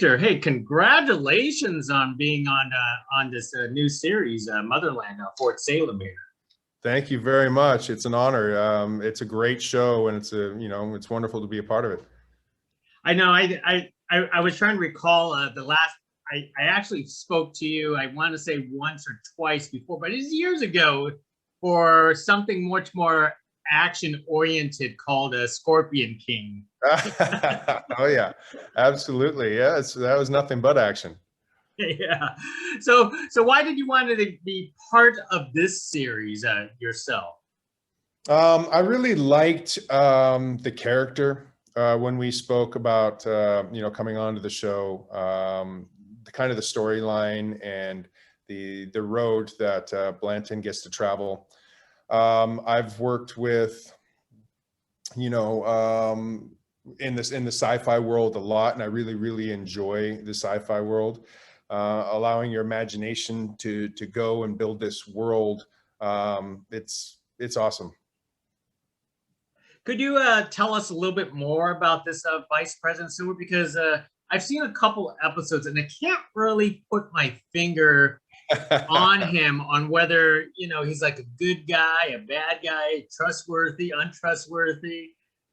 Victor, hey, congratulations on being on this new series, Motherland, Fort Salem here. Thank you very much. It's an honor. It's a great show, and it's wonderful to be a part of it. I know. I was trying to recall the last. I actually spoke to you. I want to say once or twice before, but it's years ago for something much more action oriented called Scorpion King. Oh yeah, absolutely. Yeah, that was nothing but action. Yeah. So why did you want to be part of this series yourself? I really liked the character when we spoke about coming onto the show, the kind of the storyline and the road that Blanton gets to travel. I've worked with in the sci-fi world a lot, and I really enjoy the sci-fi world. Allowing your imagination to go and build this world, it's awesome. Could you tell us a little bit more about this Vice President Seward? Because I've seen a couple episodes and I can't really put my finger on him, on whether, he's like a good guy, a bad guy, trustworthy, untrustworthy.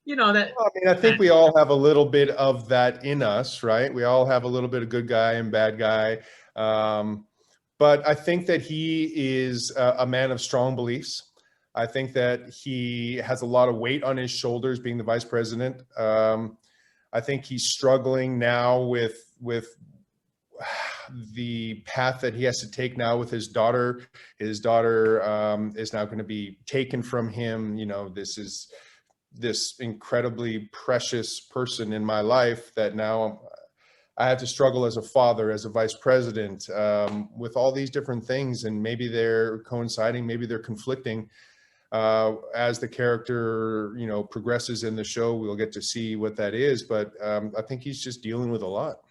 That. Well, I think we all have a little bit of that in us, right? We all have a little bit of good guy and bad guy. But I think that he is a man of strong beliefs. I think that he has a lot of weight on his shoulders being the vice president. I think he's struggling now with the path that he has to take now with his daughter. His daughter is now going to be taken from him. This is this incredibly precious person in my life that now I have to struggle as a father, as a vice president, with all these different things. And maybe they're coinciding, maybe they're conflicting. As the character, progresses in the show, we'll get to see what that is. But I think he's just dealing with a lot.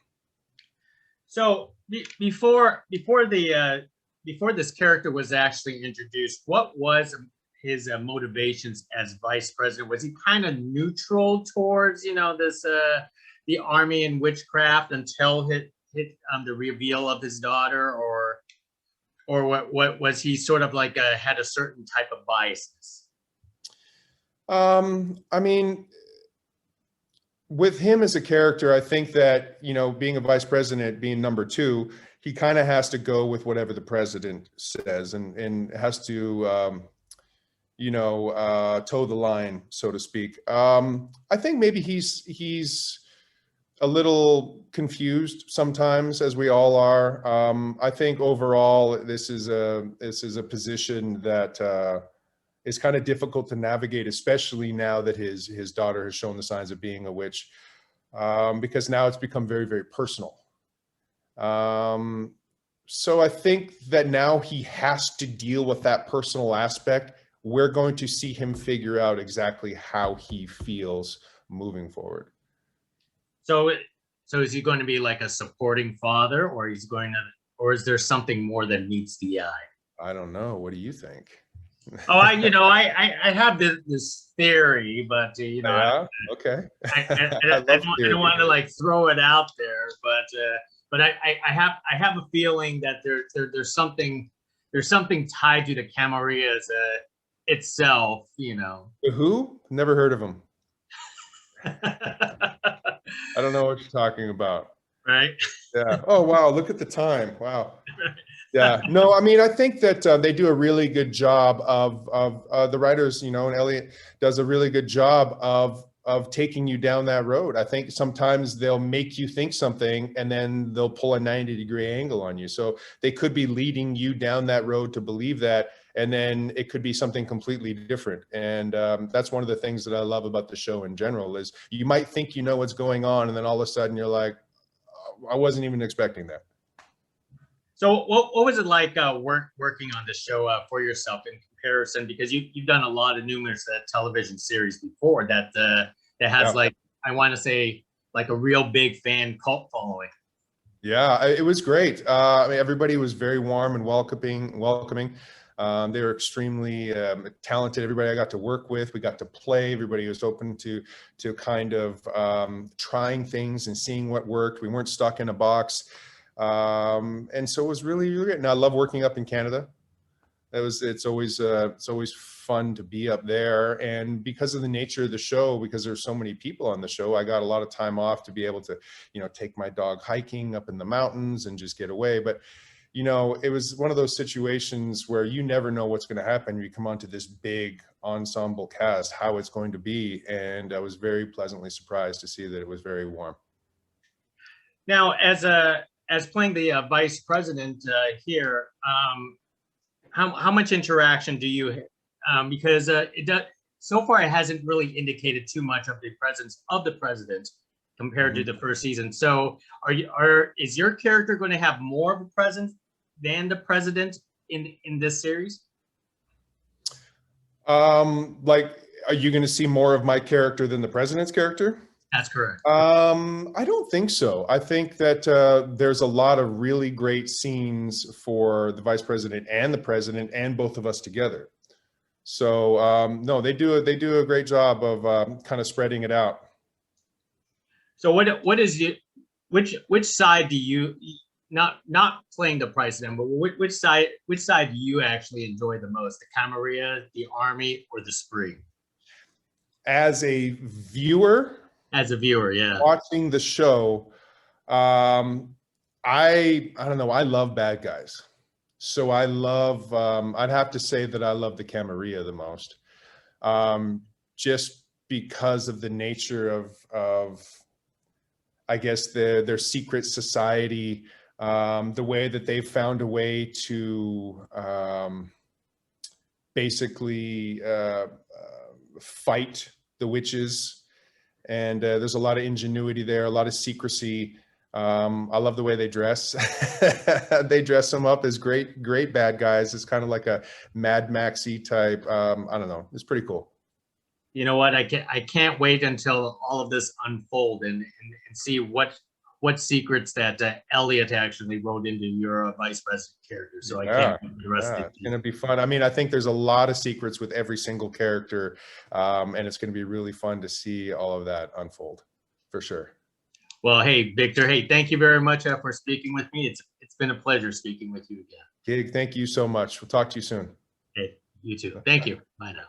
So before this character was actually introduced, what was his motivations as vice president? Was he kind of neutral towards, this the army and witchcraft until hit the reveal of his daughter, or what was he sort of like had a certain type of biases? With him as a character, I think that, being a vice president, being number two, he kind of has to go with whatever the president says and has to, toe the line, so to speak. I think maybe he's a little confused sometimes, as we all are. I think overall, this is a position that is kind of difficult to navigate, especially now that his daughter has shown the signs of being a witch, because now it's become very personal. So I think that now he has to deal with that personal aspect. We're going to see him figure out exactly how he feels moving forward. So is he going to be like a supporting father, or is there something more that meets the eye? I don't know. What do you think? Oh, I have this theory, but yeah? Okay. I don't want to like throw it out there, but I have a feeling that there's something tied to the Camarillas itself. The who? Never heard of them. I don't know what you're talking about. Right. Yeah. Oh, wow. Look at the time. Wow. Yeah. No, I think that they do a really good job of the writers, and Elliot does a really good job of taking you down that road. I think sometimes they'll make you think something and then they'll pull a 90-degree angle on you. So they could be leading you down that road to believe that, and then it could be something completely different. And that's one of the things that I love about the show in general is you might think you know what's going on, and then all of a sudden you're like, oh, I wasn't even expecting that. So what was it like working on this show for yourself in comparison? Because you've done a lot of numerous television series before that has like, I want to say, like a real big fan cult following. Yeah, it was great. I mean, everybody was very warm and welcoming. They were extremely talented. Everybody I got to work with, we got to play. Everybody was open to kind of trying things and seeing what worked. We weren't stuck in a box, and so it was really, really great. And I love working up in Canada. It's always fun to be up there, and because of the nature of the show, because there's so many people on the show, I got a lot of time off to be able to, take my dog hiking up in the mountains and just get away. But it was one of those situations where you never know what's going to happen. You come onto this big ensemble cast, how it's going to be, and I was very pleasantly surprised to see that it was very warm. Now, as playing the vice president here, how much interaction do you? Because it does so far, it hasn't really indicated too much of the presence of the president compared to the first season. So, is your character going to have more of a presence than the president in this series? Like, are you going to see more of my character than the president's character? That's correct. I don't think so. I think that there's a lot of really great scenes for the vice president and the president and both of us together. So no, they do a great job of kind of spreading it out. So what is which side do you, not playing the president, but which side do you actually enjoy the most? The Camarilla, the Army, or the Spree? As a viewer. As a viewer, yeah. Watching the show, I don't know. I love bad guys, so I love. I'd have to say that I love the Camarilla the most, just because of the nature of I guess their secret society, the way that they've found a way to basically fight the witches. And there's a lot of ingenuity there, a lot of secrecy. I love the way they dress. They dress them up as great bad guys. It's kind of like a Mad Maxy type. I don't know. It's pretty cool. You know what? I can't wait until all of this unfold and see what secrets that Elliot actually wrote into your vice president character. So I can't wait for the rest of it. It's going to be fun. I mean, I think there's a lot of secrets with every single character, and it's going to be really fun to see all of that unfold, for sure. Well, hey, Victor. Hey, thank you very much for speaking with me. It's been a pleasure speaking with you again. Gig, thank you so much. We'll talk to you soon. Hey, you too. Thank you. Bye now.